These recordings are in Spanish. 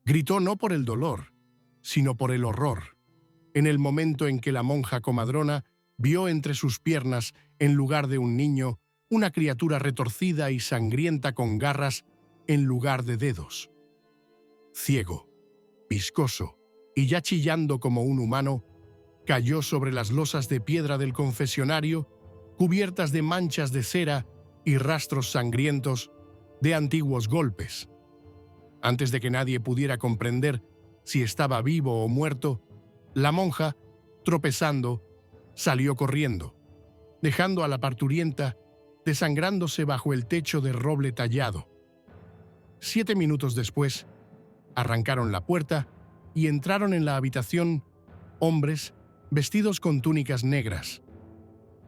Gritó no por el dolor, sino por el horror, en el momento en que la monja comadrona vio entre sus piernas, en lugar de un niño, una criatura retorcida y sangrienta con garras en lugar de dedos. Ciego, viscoso y ya chillando como un humano, cayó sobre las losas de piedra del confesionario, cubiertas de manchas de cera y rastros sangrientos de antiguos golpes. Antes de que nadie pudiera comprender si estaba vivo o muerto, la monja, tropezando, salió corriendo, dejando a la parturienta desangrándose bajo el techo de roble tallado. 7 minutos después, arrancaron la puerta y entraron en la habitación hombres vestidos con túnicas negras.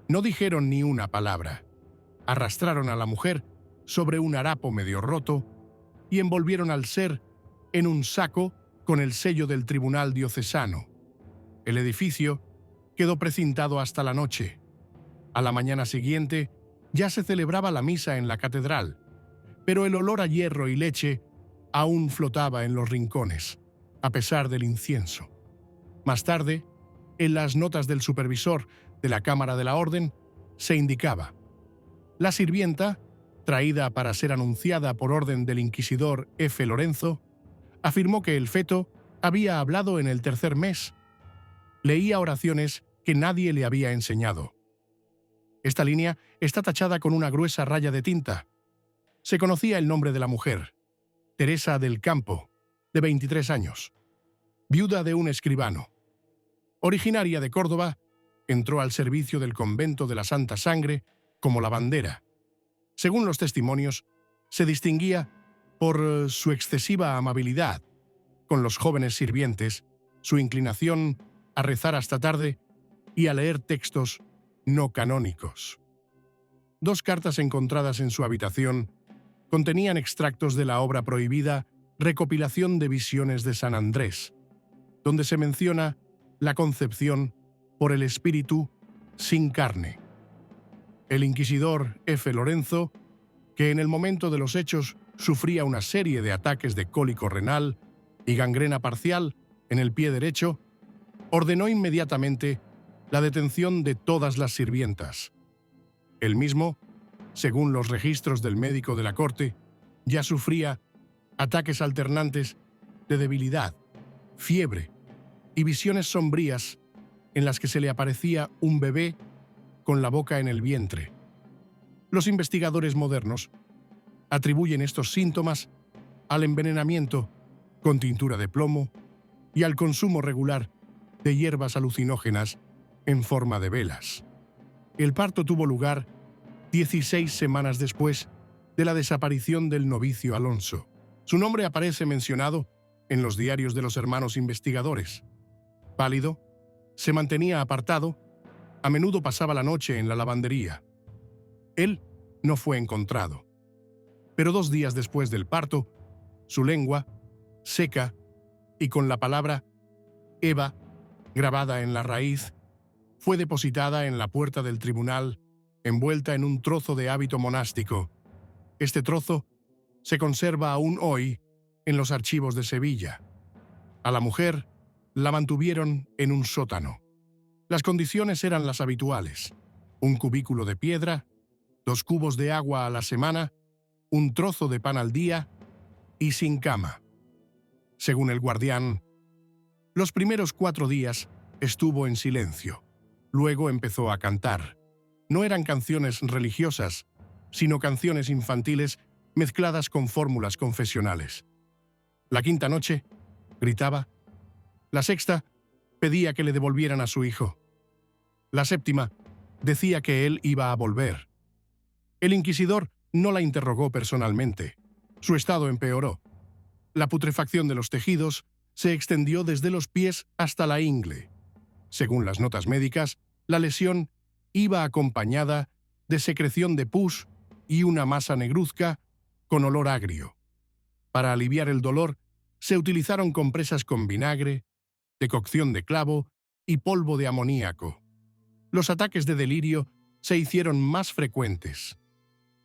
No dijeron ni una palabra. Arrastraron a la mujer sobre un harapo medio roto y envolvieron al ser en un saco con el sello del tribunal diocesano. El edificio quedó precintado hasta la noche. A la mañana siguiente ya se celebraba la misa en la catedral, pero el olor a hierro y leche aún flotaba en los rincones, a pesar del incienso. Más tarde, en las notas del supervisor de la Cámara de la Orden, se indicaba: la sirvienta, traída para ser anunciada por orden del inquisidor F. Lorenzo, afirmó que el feto había hablado en el 3er mes. Leía oraciones que nadie le había enseñado. Esta línea está tachada con una gruesa raya de tinta. Se conocía el nombre de la mujer: Teresa del Campo, de 23 años, viuda de un escribano. Originaria de Córdoba, entró al servicio del convento de la Santa Sangre como lavandera. Según los testimonios, se distinguía por su excesiva amabilidad con los jóvenes sirvientes, su inclinación a rezar hasta tarde y a leer textos no canónicos. 2 cartas encontradas en su habitación contenían extractos de la obra prohibida Recopilación de Visiones de San Andrés, donde se menciona la concepción por el espíritu sin carne. El inquisidor F. Lorenzo, que en el momento de los hechos sufría una serie de ataques de cólico renal y gangrena parcial en el pie derecho, ordenó inmediatamente la detención de todas las sirvientas. Él mismo, según los registros del médico de la corte, ya sufría ataques alternantes de debilidad, fiebre y visiones sombrías en las que se le aparecía un bebé con la boca en el vientre. Los investigadores modernos atribuyen estos síntomas al envenenamiento con tintura de plomo y al consumo regular de hierbas alucinógenas en forma de velas. El parto tuvo lugar 16 semanas después de la desaparición del novicio Alonso. Su nombre aparece mencionado en los diarios de los hermanos investigadores. Pálido, se mantenía apartado, a menudo pasaba la noche en la lavandería. Él no fue encontrado. Pero 2 días después del parto, su lengua, seca y con la palabra Eva grabada en la raíz, fue depositada en la puerta del tribunal, envuelta en un trozo de hábito monástico. Este trozo se conserva aún hoy en los archivos de Sevilla. A la mujer la mantuvieron en un sótano. Las condiciones eran las habituales: un cubículo de piedra, 2 cubos de agua a la semana, un trozo de pan al día y sin cama. Según el guardián, los primeros 4 días estuvo en silencio. Luego empezó a cantar. No eran canciones religiosas, sino canciones infantiles mezcladas con fórmulas confesionales. La 5ª noche, gritaba. La 6ª, pedía que le devolvieran a su hijo. La 7ª, decía que él iba a volver. El inquisidor no la interrogó personalmente. Su estado empeoró. La putrefacción de los tejidos se extendió desde los pies hasta la ingle. Según las notas médicas, la lesión iba acompañada de secreción de pus y una masa negruzca con olor agrio. Para aliviar el dolor, se utilizaron compresas con vinagre, decocción de clavo y polvo de amoníaco. Los ataques de delirio se hicieron más frecuentes.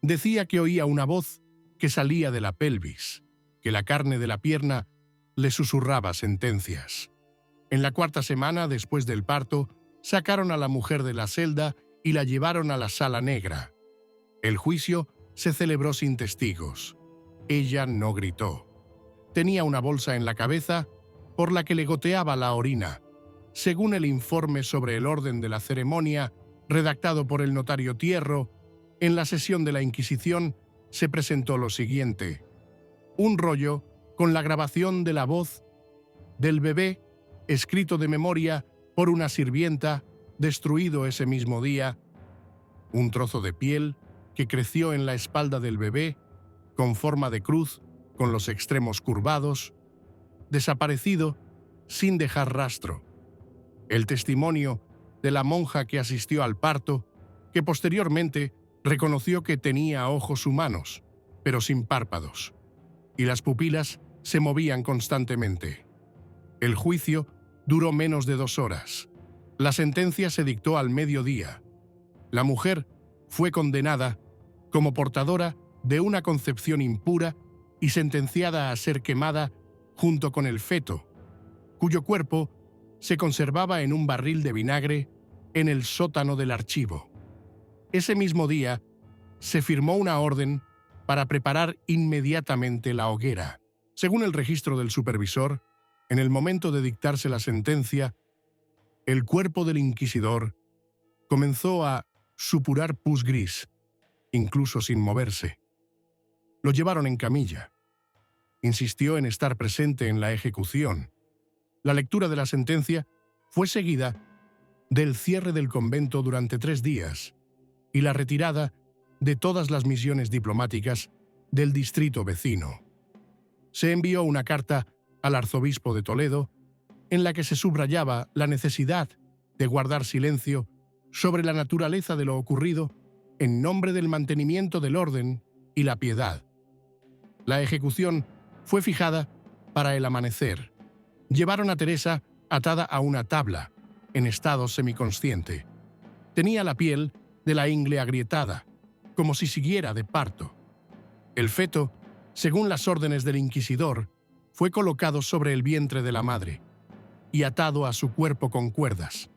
Decía que oía una voz que salía de la pelvis, que la carne de la pierna le susurraba sentencias. En la cuarta semana después del parto, sacaron a la mujer de la celda y la llevaron a la sala negra. El juicio se celebró sin testigos. Ella no gritó. Tenía una bolsa en la cabeza por la que le goteaba la orina. Según el informe sobre el orden de la ceremonia, redactado por el notario Tierro, en la sesión de la Inquisición se presentó lo siguiente: un rollo con la grabación de la voz del bebé, escrito de memoria por una sirvienta, destruido ese mismo día, un trozo de piel que creció en la espalda del bebé, con forma de cruz, con los extremos curvados, desaparecido sin dejar rastro. El testimonio de la monja que asistió al parto, que posteriormente reconoció que tenía ojos humanos, pero sin párpados, y las pupilas se movían constantemente. El juicio duró menos de 2 horas. La sentencia se dictó al mediodía. La mujer fue condenada como portadora de una concepción impura y sentenciada a ser quemada junto con el feto, cuyo cuerpo se conservaba en un barril de vinagre en el sótano del archivo. Ese mismo día se firmó una orden para preparar inmediatamente la hoguera. Según el registro del supervisor, en el momento de dictarse la sentencia, el cuerpo del inquisidor comenzó a supurar pus gris, incluso sin moverse. Lo llevaron en camilla. Insistió en estar presente en la ejecución. La lectura de la sentencia fue seguida del cierre del convento durante 3 días y la retirada de todas las misiones diplomáticas del distrito vecino. Se envió una carta al arzobispo de Toledo en la que se subrayaba la necesidad de guardar silencio sobre la naturaleza de lo ocurrido en nombre del mantenimiento del orden y la piedad. La ejecución fue fijada para el amanecer. Llevaron a Teresa atada a una tabla, en estado semiconsciente. Tenía la piel de la ingle agrietada, como si siguiera de parto. El feto, según las órdenes del inquisidor, fue colocado sobre el vientre de la madre y atado a su cuerpo con cuerdas.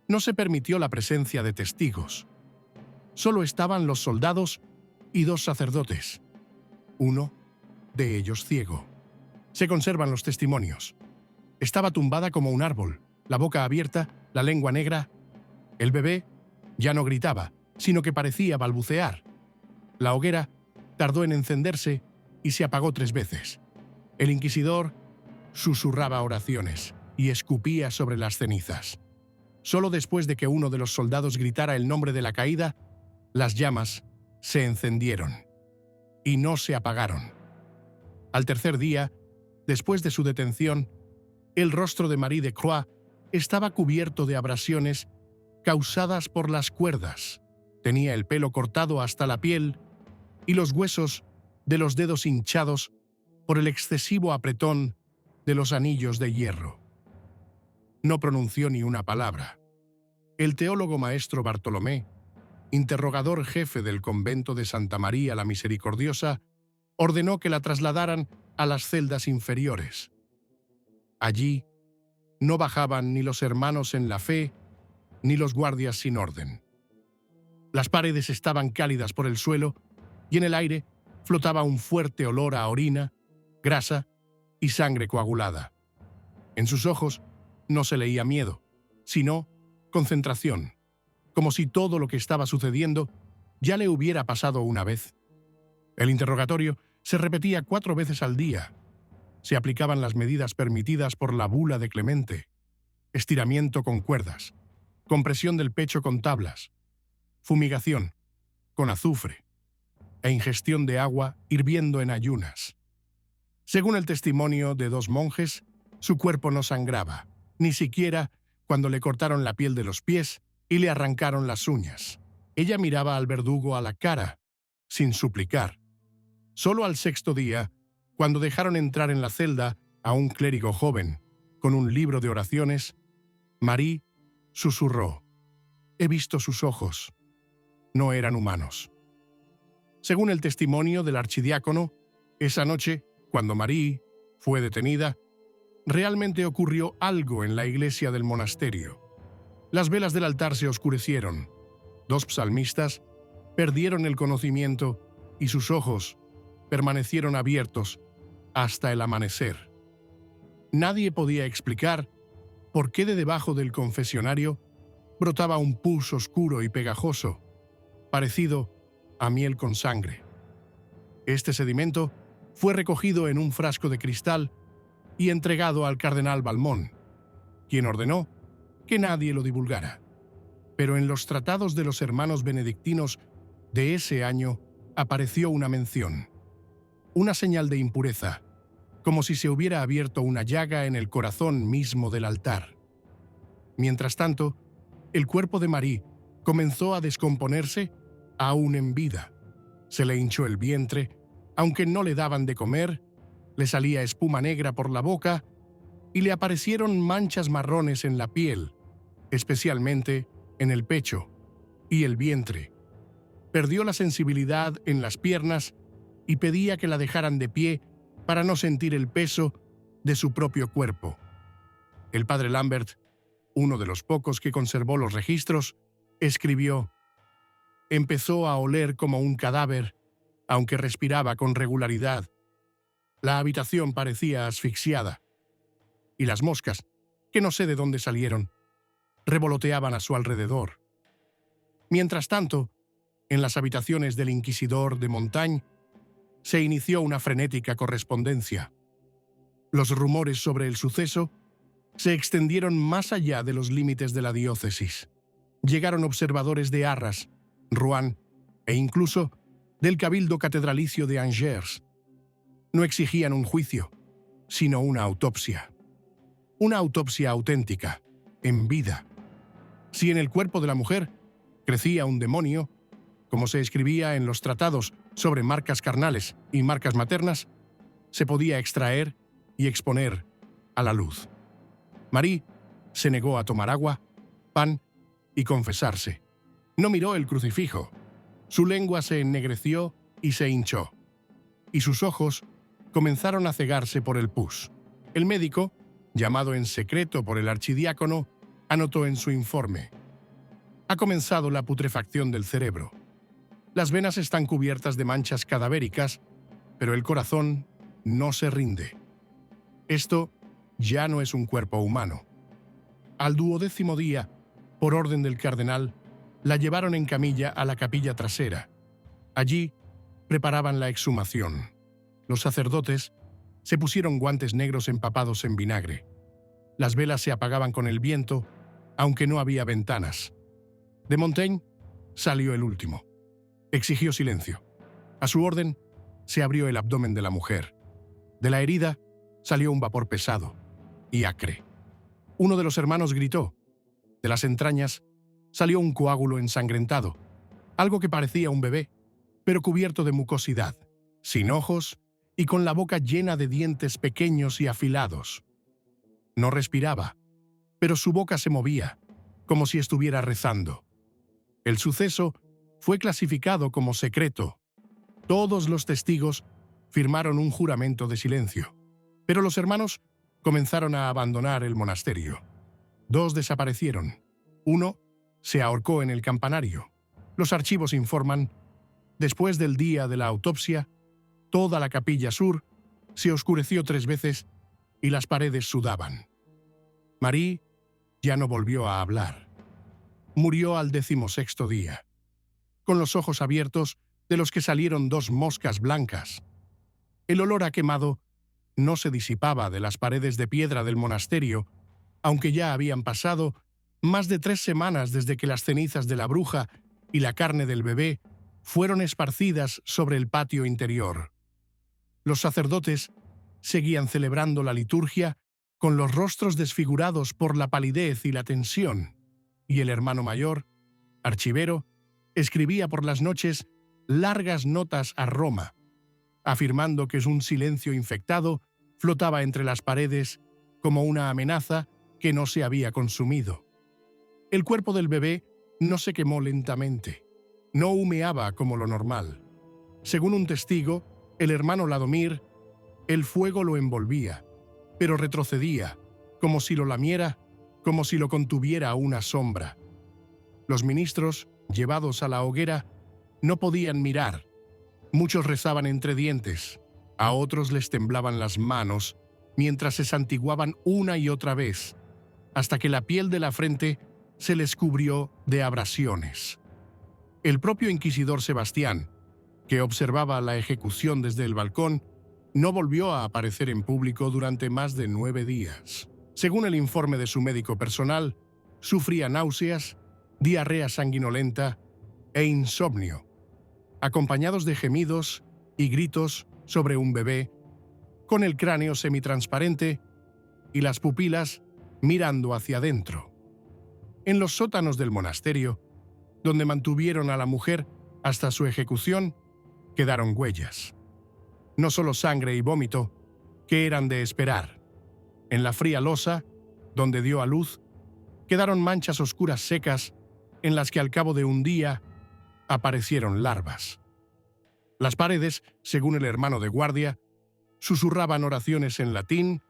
No se permitió la presencia de testigos. Solo estaban los soldados y 2 sacerdotes, uno de ellos ciego. Se conservan los testimonios. Estaba tumbada como un árbol, la boca abierta, la lengua negra. El bebé ya no gritaba, sino que parecía balbucear. La hoguera tardó en encenderse y se apagó 3 veces. El inquisidor susurraba oraciones y escupía sobre las cenizas. Solo después de que uno de los soldados gritara el nombre de la caída, las llamas se encendieron y no se apagaron. Al tercer día, después de su detención, el rostro de Marie de Croix estaba cubierto de abrasiones causadas por las cuerdas. Tenía el pelo cortado hasta la piel y los huesos de los dedos hinchados por el excesivo apretón de los anillos de hierro. No pronunció ni una palabra. El teólogo maestro Bartolomé, interrogador jefe del convento de Santa María la Misericordiosa, ordenó que la trasladaran a las celdas inferiores. Allí no bajaban ni los hermanos en la fe, ni los guardias sin orden. Las paredes estaban cálidas por el suelo y en el aire flotaba un fuerte olor a orina, grasa y sangre coagulada. En sus ojos no se leía miedo, sino concentración, como si todo lo que estaba sucediendo ya le hubiera pasado una vez. El interrogatorio se repetía 4 veces al día. Se aplicaban las medidas permitidas por la bula de Clemente: estiramiento con cuerdas, compresión del pecho con tablas, fumigación con azufre e ingestión de agua hirviendo en ayunas. Según el testimonio de 2 monjes, su cuerpo no sangraba, ni siquiera cuando le cortaron la piel de los pies y le arrancaron las uñas. Ella miraba al verdugo a la cara, sin suplicar. Solo al 6º día, cuando dejaron entrar en la celda a un clérigo joven con un libro de oraciones, Marie susurró: «He visto sus ojos. No eran humanos». Según el testimonio del archidiácono, esa noche, cuando Marie fue detenida, realmente ocurrió algo en la iglesia del monasterio. Las velas del altar se oscurecieron. 2 psalmistas perdieron el conocimiento y sus ojos permanecieron abiertos hasta el amanecer. Nadie podía explicar por qué de debajo del confesionario brotaba un pus oscuro y pegajoso, parecido a miel con sangre. Este sedimento fue recogido en un frasco de cristal y entregado al cardenal Balmont, quien ordenó que nadie lo divulgara. Pero en los tratados de los hermanos benedictinos de ese año apareció una mención, una señal de impureza, como si se hubiera abierto una llaga en el corazón mismo del altar. Mientras tanto, el cuerpo de Marie comenzó a descomponerse aún en vida. Se le hinchó el vientre, aunque no le daban de comer, le salía espuma negra por la boca y le aparecieron manchas marrones en la piel, especialmente en el pecho y el vientre. Perdió la sensibilidad en las piernas y pedía que la dejaran de pie para no sentir el peso de su propio cuerpo. El padre Lambert, uno de los pocos que conservó los registros, escribió: «Empezó a oler como un cadáver, aunque respiraba con regularidad. La habitación parecía asfixiada. Y las moscas, que no sé de dónde salieron, revoloteaban a su alrededor. Mientras tanto, en las habitaciones del inquisidor de Montaigne, se inició una frenética correspondencia. Los rumores sobre el suceso se extendieron más allá de los límites de la diócesis. Llegaron observadores de Arras, Rouen e incluso del Cabildo Catedralicio de Angers. No exigían un juicio, sino una autopsia. Una autopsia auténtica, en vida. Si en el cuerpo de la mujer crecía un demonio, como se escribía en los tratados sobre marcas carnales y marcas maternas, se podía extraer y exponer a la luz. Marie se negó a tomar agua, pan y confesarse. No miró el crucifijo. Su lengua se ennegreció y se hinchó, y sus ojos comenzaron a cegarse por el pus. El médico, llamado en secreto por el archidiácono, anotó en su informe: «Ha comenzado la putrefacción del cerebro. Las venas están cubiertas de manchas cadavéricas, pero el corazón no se rinde. Esto ya no es un cuerpo humano». Al 12º día, por orden del cardenal, la llevaron en camilla a la capilla trasera. Allí preparaban la exhumación. Los sacerdotes se pusieron guantes negros empapados en vinagre. Las velas se apagaban con el viento, aunque no había ventanas. De Montaigne salió el último. Exigió silencio. A su orden, se abrió el abdomen de la mujer. De la herida salió un vapor pesado y acre. Uno de los hermanos gritó. De las entrañas salió un coágulo ensangrentado, algo que parecía un bebé, pero cubierto de mucosidad, sin ojos y con la boca llena de dientes pequeños y afilados. No respiraba, pero su boca se movía, como si estuviera rezando. El suceso fue clasificado como secreto. Todos los testigos firmaron un juramento de silencio, pero los hermanos comenzaron a abandonar el monasterio. 2 desaparecieron. 1 se ahorcó en el campanario. Los archivos informan: después del día de la autopsia, toda la capilla sur se oscureció 3 veces y las paredes sudaban. Marie ya no volvió a hablar. Murió al 16º día, con los ojos abiertos de los que salieron 2 moscas blancas. El olor a quemado no se disipaba de las paredes de piedra del monasterio, aunque ya habían pasado más de 3 semanas desde que las cenizas de la bruja y la carne del bebé fueron esparcidas sobre el patio interior. Los sacerdotes seguían celebrando la liturgia con los rostros desfigurados por la palidez y la tensión, y el hermano mayor, archivero, escribía por las noches largas notas a Roma, afirmando que un silencio infectado flotaba entre las paredes como una amenaza que no se había consumido. El cuerpo del bebé no se quemó lentamente, no humeaba como lo normal. Según un testigo, el hermano Ladomir El fuego lo envolvía, pero retrocedía, como si lo lamiera, como si lo contuviera una sombra. Los ministros, llevados a la hoguera, no podían mirar. Muchos rezaban entre dientes, a otros les temblaban las manos, mientras se santiguaban una y otra vez, hasta que la piel de la frente se les cubrió de abrasiones. El propio inquisidor Sebastián, que observaba la ejecución desde el balcón, no volvió a aparecer en público durante más de 9 días. Según el informe de su médico personal, sufría náuseas, diarrea sanguinolenta e insomnio, acompañados de gemidos y gritos sobre un bebé, con el cráneo semitransparente y las pupilas mirando hacia adentro. En los sótanos del monasterio, donde mantuvieron a la mujer hasta su ejecución, quedaron huellas. No solo sangre y vómito, que eran de esperar. En la fría losa, donde dio a luz, quedaron manchas oscuras secas en las que al cabo de un día aparecieron larvas. Las paredes, según el hermano de guardia, susurraban oraciones en latín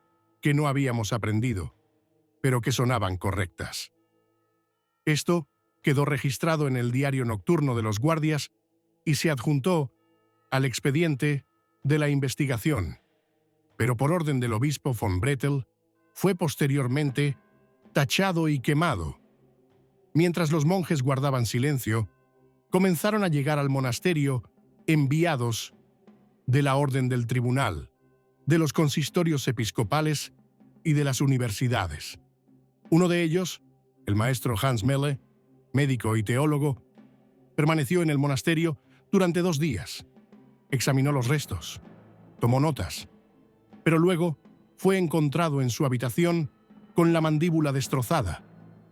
que no habíamos aprendido, pero que sonaban correctas. Esto quedó registrado en el diario nocturno de los guardias y se adjuntó al expediente de la investigación, pero por orden del obispo von Bretel fue posteriormente tachado y quemado. Mientras los monjes guardaban silencio, comenzaron a llegar al monasterio enviados de la orden del tribunal, de los consistorios episcopales y de las universidades. Uno de ellos, el maestro Hans Melle, médico y teólogo, permaneció en el monasterio durante 2 días. Examinó los restos, tomó notas, pero luego fue encontrado en su habitación con la mandíbula destrozada,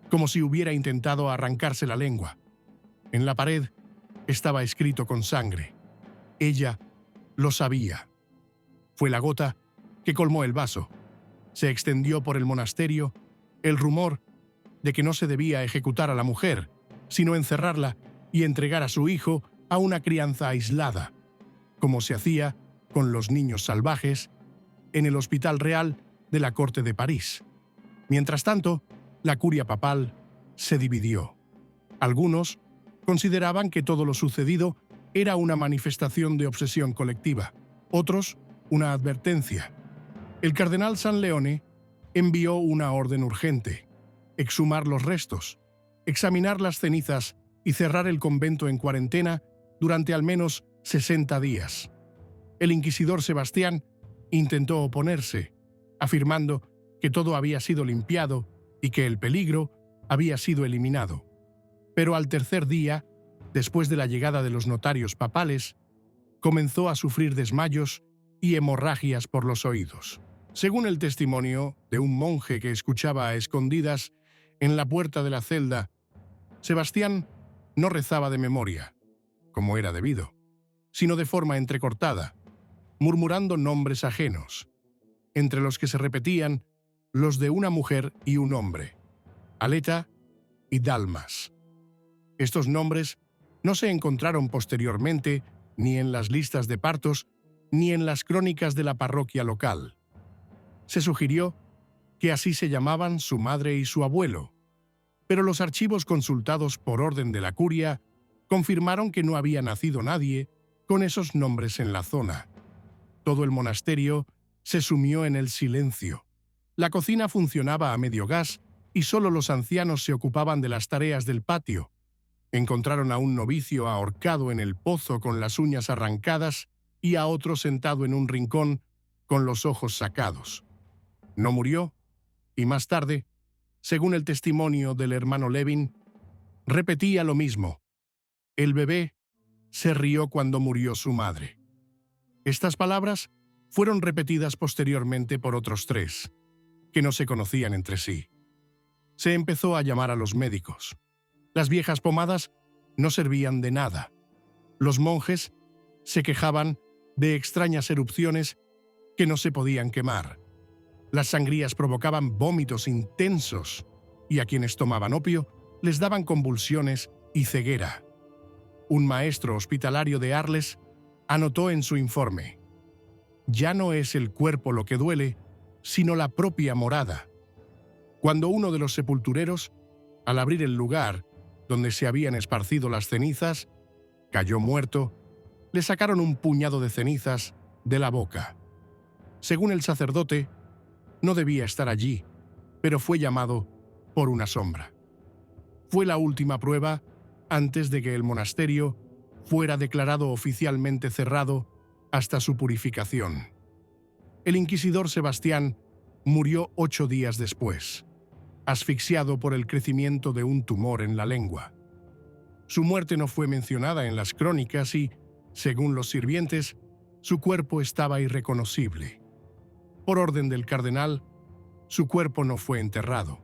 como si hubiera intentado arrancarse la lengua. En la pared estaba escrito con sangre. Ella lo sabía. Fue la gota que colmó el vaso. Se extendió por el monasterio el rumor de que no se debía ejecutar a la mujer, sino encerrarla y entregar a su hijo a una crianza aislada, como se hacía con los niños salvajes en el Hospital Real de la Corte de París. Mientras tanto, la curia papal se dividió. Algunos consideraban que todo lo sucedido era una manifestación de obsesión colectiva, otros una advertencia. El cardenal San Leone envió una orden urgente: exhumar los restos, examinar las cenizas y cerrar el convento en cuarentena durante al menos 60 días. El inquisidor Sebastián intentó oponerse, afirmando que todo había sido limpiado y que el peligro había sido eliminado. Pero al tercer día, después de la llegada de los notarios papales, comenzó a sufrir desmayos y hemorragias por los oídos. Según el testimonio de un monje que escuchaba a escondidas en la puerta de la celda, Sebastián no rezaba de memoria, como era debido, sino de forma entrecortada, murmurando nombres ajenos, entre los que se repetían los de una mujer y un hombre, Aleta y Dalmas. Estos nombres no se encontraron posteriormente ni en las listas de partos ni en las crónicas de la parroquia local. Se sugirió que así se llamaban su madre y su abuelo, pero los archivos consultados por orden de la curia confirmaron que no había nacido nadie con esos nombres en la zona. Todo el monasterio se sumió en el silencio. La cocina funcionaba a medio gas y solo los ancianos se ocupaban de las tareas del patio. Encontraron a un novicio ahorcado en el pozo con las uñas arrancadas y a otro sentado en un rincón con los ojos sacados. No murió, y más tarde, según el testimonio del hermano Levin, repetía lo mismo: el bebé se rió cuando murió su madre. Estas palabras fueron repetidas posteriormente por otros 3, que no se conocían entre sí. Se empezó a llamar a los médicos. Las viejas pomadas no servían de nada. Los monjes se quejaban de extrañas erupciones que no se podían quemar. Las sangrías provocaban vómitos intensos y a quienes tomaban opio les daban convulsiones y ceguera. Un maestro hospitalario de Arles anotó en su informe: ya no es el cuerpo lo que duele, sino la propia morada. Cuando uno de los sepultureros, al abrir el lugar donde se habían esparcido las cenizas, cayó muerto, le sacaron un puñado de cenizas de la boca. Según el sacerdote, no debía estar allí, pero fue llamado por una sombra. Fue la última prueba antes de que el monasterio fuera declarado oficialmente cerrado hasta su purificación. El inquisidor Sebastián murió 8 días después, asfixiado por el crecimiento de un tumor en la lengua. Su muerte no fue mencionada en las crónicas y, según los sirvientes, su cuerpo estaba irreconocible. Por orden del cardenal, su cuerpo no fue enterrado,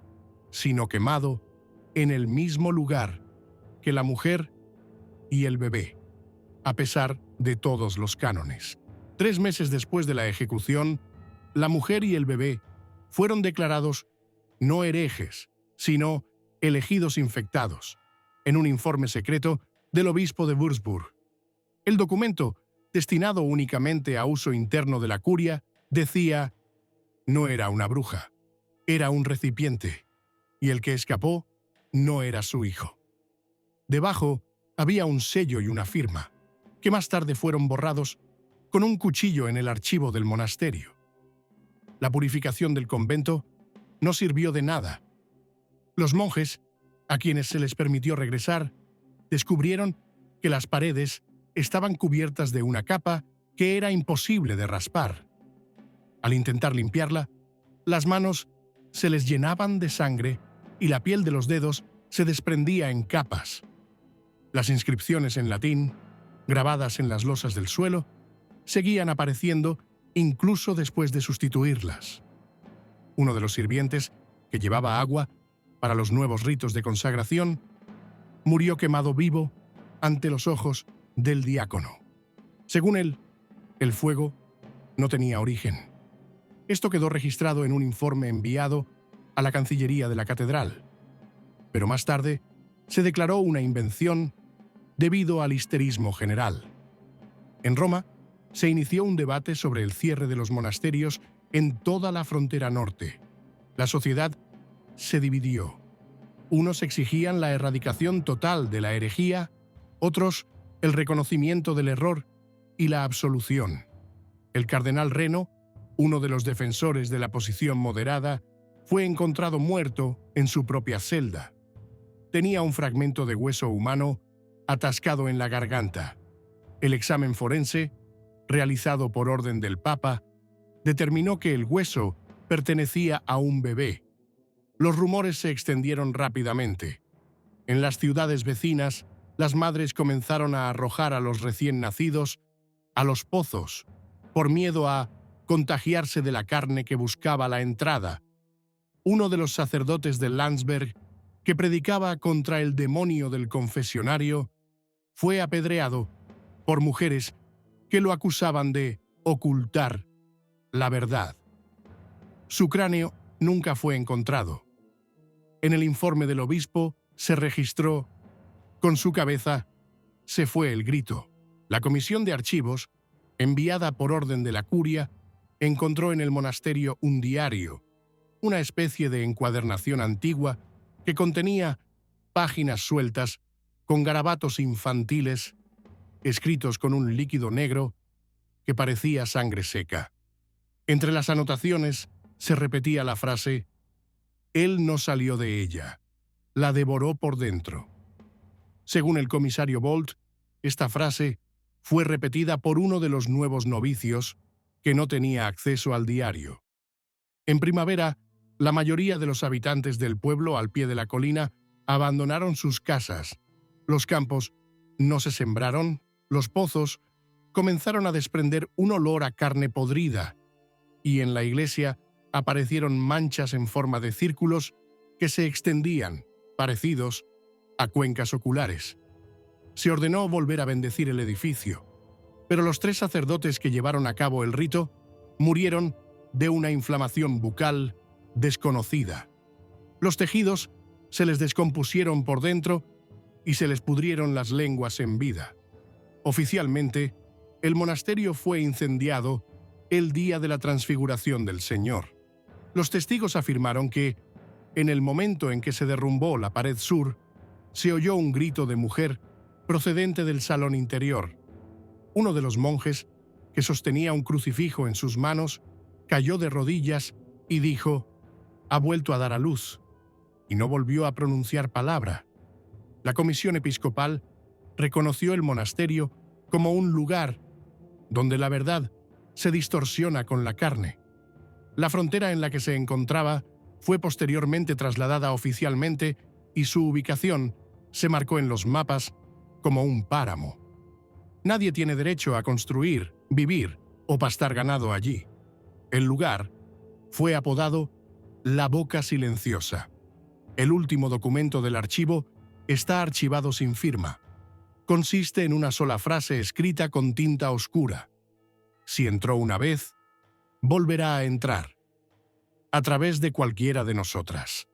sino quemado en el mismo lugar que la mujer y el bebé, a pesar de todos los cánones. 3 meses después de la ejecución, la mujer y el bebé fueron declarados no herejes, sino elegidos infectados, en un informe secreto del obispo de Würzburg. El documento, destinado únicamente a uso interno de la curia, decía: no era una bruja, era un recipiente, y el que escapó no era su hijo. Debajo había un sello y una firma, que más tarde fueron borrados con un cuchillo en el archivo del monasterio. La purificación del convento no sirvió de nada. Los monjes, a quienes se les permitió regresar, descubrieron que las paredes estaban cubiertas de una capa que era imposible de raspar. Al intentar limpiarla, las manos se les llenaban de sangre y la piel de los dedos se desprendía en capas. Las inscripciones en latín, grabadas en las losas del suelo, seguían apareciendo incluso después de sustituirlas. Uno de los sirvientes, que llevaba agua para los nuevos ritos de consagración, murió quemado vivo ante los ojos del diácono. Según él, el fuego no tenía origen. Esto quedó registrado en un informe enviado a la Cancillería de la Catedral, pero más tarde se declaró una invención debido al histerismo general. En Roma, se inició un debate sobre el cierre de los monasterios en toda la frontera norte. La sociedad se dividió. Unos exigían la erradicación total de la herejía, otros el reconocimiento del error y la absolución. El cardenal Reno, uno de los defensores de la posición moderada, fue encontrado muerto en su propia celda. Tenía un fragmento de hueso humano atascado en la garganta. El examen forense, realizado por orden del Papa, determinó que el hueso pertenecía a un bebé. Los rumores se extendieron rápidamente. En las ciudades vecinas, las madres comenzaron a arrojar a los recién nacidos a los pozos, por miedo a contagiarse de la carne que buscaba la entrada. Uno de los sacerdotes de Landsberg, que predicaba contra el demonio del confesionario, fue apedreado por mujeres que lo acusaban de ocultar la verdad. Su cráneo nunca fue encontrado. En el informe del obispo se registró: con su cabeza se fue el grito. La comisión de archivos, enviada por orden de la curia, encontró en el monasterio un diario, una especie de encuadernación antigua que contenía páginas sueltas con garabatos infantiles escritos con un líquido negro que parecía sangre seca. Entre las anotaciones se repetía la frase: «Él no salió de ella, la devoró por dentro». Según el comisario Bolt, esta frase fue repetida por uno de los nuevos novicios que no tenía acceso al diario. En primavera, la mayoría de los habitantes del pueblo al pie de la colina abandonaron sus casas. Los campos no se sembraron, los pozos comenzaron a desprender un olor a carne podrida, y en la iglesia aparecieron manchas en forma de círculos que se extendían, parecidos a cuencas oculares. Se ordenó volver a bendecir el edificio, pero los 3 sacerdotes que llevaron a cabo el rito murieron de una inflamación bucal desconocida. Los tejidos se les descompusieron por dentro y se les pudrieron las lenguas en vida. Oficialmente, el monasterio fue incendiado el día de la transfiguración del Señor. Los testigos afirmaron que, en el momento en que se derrumbó la pared sur, se oyó un grito de mujer procedente del salón interior. Uno de los monjes, que sostenía un crucifijo en sus manos, cayó de rodillas y dijo: «Ha vuelto a dar a luz», y no volvió a pronunciar palabra. La comisión episcopal reconoció el monasterio como un lugar donde la verdad se distorsiona con la carne. La frontera en la que se encontraba fue posteriormente trasladada oficialmente y su ubicación se marcó en los mapas como un páramo. Nadie tiene derecho a construir, vivir o pastar ganado allí. El lugar fue apodado La Boca Silenciosa. El último documento del archivo está archivado sin firma. Consiste en una sola frase escrita con tinta oscura: «Si entró una vez, volverá a entrar, a través de cualquiera de nosotras».